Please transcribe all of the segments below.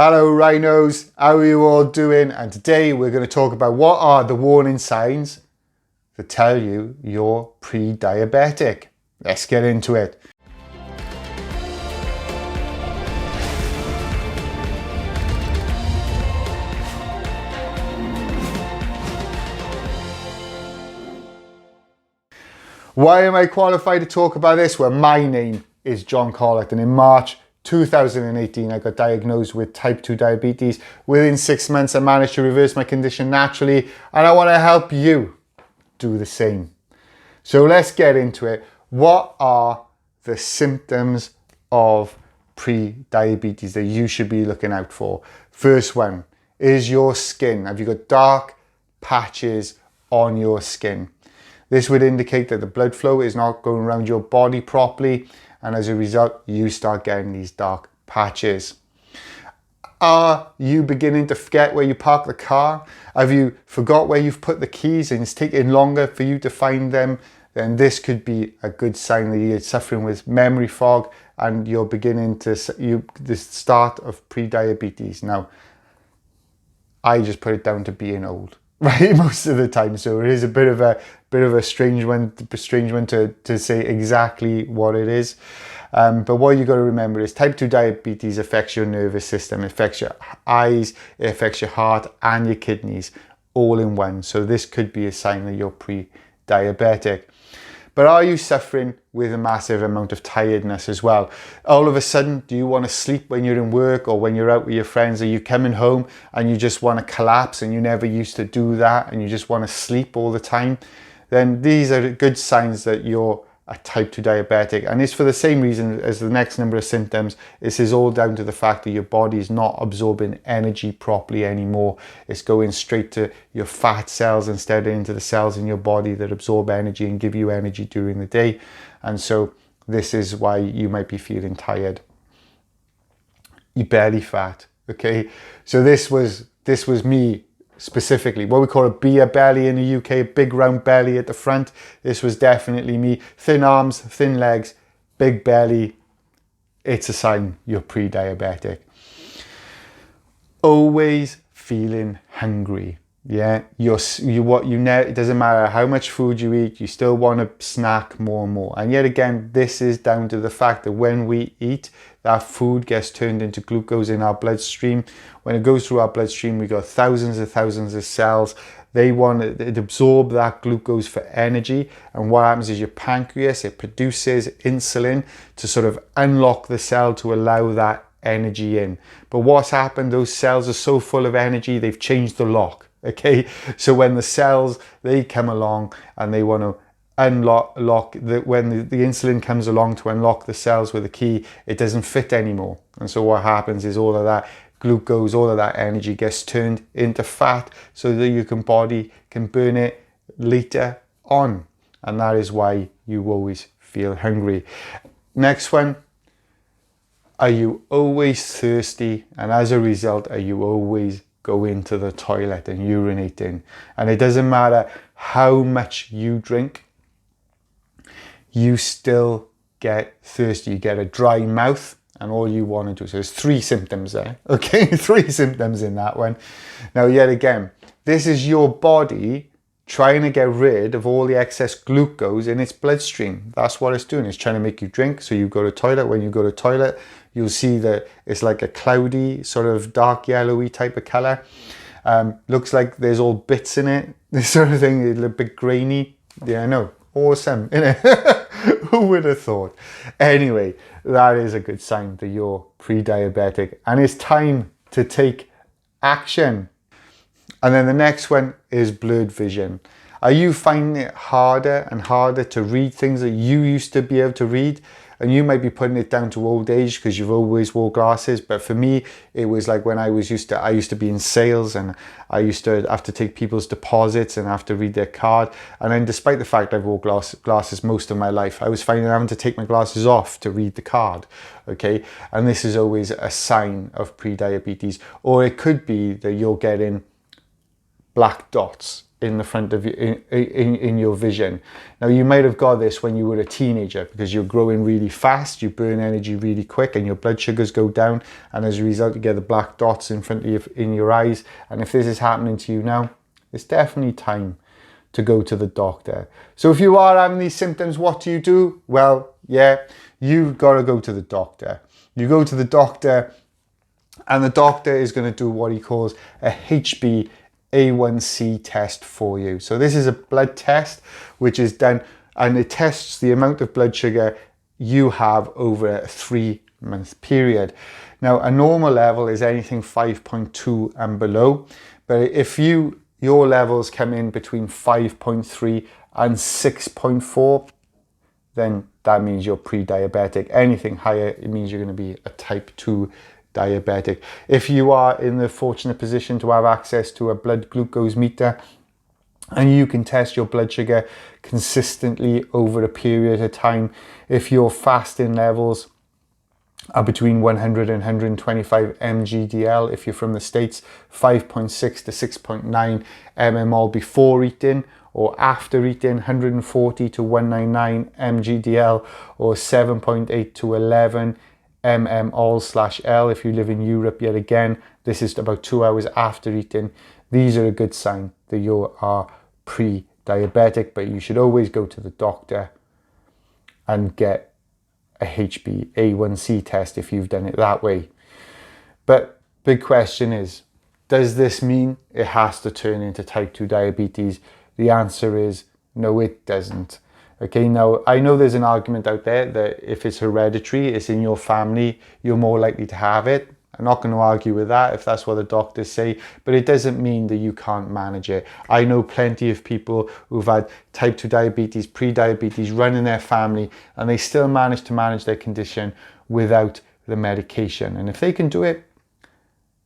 Hello Rhinos, how are you all doing? And today we're going to talk about what are the warning signs that tell you you're pre-diabetic. Let's get into it. Why am I qualified to talk about this? Well, my name is John Collett, and in March 2018 I got diagnosed with type 2 diabetes. Within 6 months I managed to reverse my condition naturally, and I want to help you do the same. So let's get into it. What are the symptoms of pre-diabetes that you should be looking out for? First one is your skin. Have you got dark patches on your skin? This would indicate that the blood flow is not going around your body properly, and as a result, you start getting these dark patches. Are you beginning to forget where you park the car? Have you forgot where you've put the keys and it's taking longer for you to find them? Then this could be a good sign that you're suffering with memory fog and you're beginning to the start of pre-diabetes. Now, I just put it down to being old, right? Most of the time, so it is a bit of a strange one to say exactly what it is. But what you got to remember is type 2 diabetes affects your nervous system, it affects your eyes, it affects your heart and your kidneys all in one. So this could be a sign that you're pre-diabetic. But are you suffering with a massive amount of tiredness as well? All of a sudden, do you want to sleep when you're in work or when you're out with your friends? Are you coming home and you just want to collapse and you never used to do that and you just want to sleep all the time? Then these are good signs that you're a type 2 diabetic, and it's for the same reason as the next number of symptoms. This is all down to the fact that your body is not absorbing energy properly anymore. It's going straight to your fat cells instead of into the cells in your body that absorb energy and give you energy during the day. And so this is why you might be feeling tired. Your belly fat, okay? So this was me specifically, what we call a beer belly in the UK, a big round belly at the front. This was definitely me. Thin arms, thin legs, big belly. It's a sign you're pre-diabetic. Always feeling hungry. Yeah, it doesn't matter how much food you eat, you still want to snack more and more. And yet again, this is down to the fact that when we eat, that food gets turned into glucose in our bloodstream. When it goes through our bloodstream, we got thousands of cells. They want to absorb that glucose for energy. And what happens is your pancreas, it produces insulin to sort of unlock the cell to allow that energy in. But what's happened, those cells are so full of energy, they've changed the lock. Okay, so when the cells, they come along and they want to when the insulin comes along to unlock the cells with a key, it doesn't fit anymore. And so what happens is all of that glucose, all of that energy gets turned into fat so that your body can burn it later on. And that is why you always feel hungry. Next one. Are you always thirsty? And as a result, are you always going to the toilet and urinating? And it doesn't matter how much you drink, you still get thirsty. You get a dry mouth and all you want to do. So there's 3 symptoms there, okay? 3 symptoms in that one. Now, yet again, this is your body trying to get rid of all the excess glucose in its bloodstream. That's what it's doing. It's trying to make you drink, so you go to toilet. When you go to toilet, you'll see that it's like a cloudy, sort of dark yellowy type of color. Looks like there's all bits in it, this sort of thing, a bit grainy. Yeah, I know, awesome, innit? Who would have thought? Anyway, that is a good sign that you're pre-diabetic, and it's time to take action. And then the next one is blurred vision. Are you finding it harder and harder to read things that you used to be able to read? And you might be putting it down to old age because you've always wore glasses. But for me, it was like when I used to be in sales, and I used to have to take people's deposits and have to read their card. And then despite the fact I've worn glasses most of my life, I was finding having to take my glasses off to read the card. Okay. And this is always a sign of pre-diabetes. Or it could be that you're getting black dots in the front of you, in your vision. Now, you might have got this when you were a teenager because you're growing really fast, you burn energy really quick, and your blood sugars go down, and as a result you get the black dots in front of you in your eyes. And if this is happening to you now, it's definitely time to go to the doctor. So if you are having these symptoms, what do? Well, yeah, you've got to go to the doctor. You go to the doctor, and the doctor is going to do what he calls a HbA1c test for you. So this is a blood test which is done, and it tests the amount of blood sugar you have over a 3-month period. Now, a normal level is anything 5.2 and below, but if your levels come in between 5.3 and 6.4, then that means you're pre-diabetic. Anything higher, it means you're going to be a type 2 diabetic. If you are in the fortunate position to have access to a blood glucose meter and you can test your blood sugar consistently over a period of time, if your fasting levels are between 100 and 125 mgdl, if you're from the States, 5.6 to 6.9 mmol before eating, or after eating, 140 to 199 mgdl, or 7.8 to 11 mmol/L if you live in Europe. Yet again, this is about 2 hours after eating. These are a good sign that you are pre-diabetic, but you should always go to the doctor and get a HbA1c test if you've done it that way. But big question is, does this mean it has to turn into type 2 diabetes? The answer is no, it doesn't. Okay, now I know there's an argument out there that if it's hereditary, it's in your family, you're more likely to have it. I'm not going to argue with that if that's what the doctors say, but it doesn't mean that you can't manage it. I know plenty of people who've had type 2 diabetes, pre-diabetes run in their family, and they still manage to manage their condition without the medication. And if they can do it,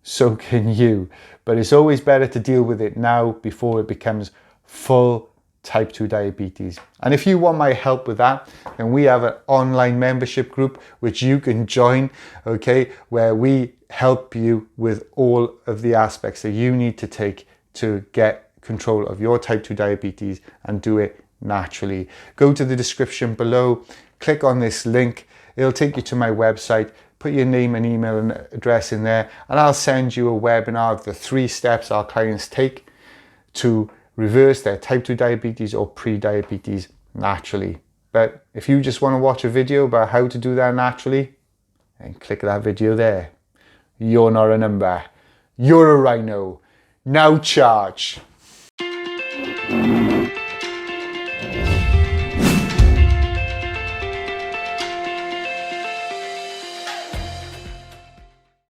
so can you. But it's always better to deal with it now before it becomes full type 2 diabetes. And if you want my help with that, then we have an online membership group which you can join, okay, where we help you with all of the aspects that you need to take to get control of your type 2 diabetes and do it naturally. Go to the description below, click on this link, it'll take you to my website, put your name and email and address in there, and I'll send you a webinar of the 3 steps our clients take to reverse their type 2 diabetes or pre-diabetes naturally. But if you just want to watch a video about how to do that naturally, then click that video there. You're not a number. You're a Rhino. Now charge.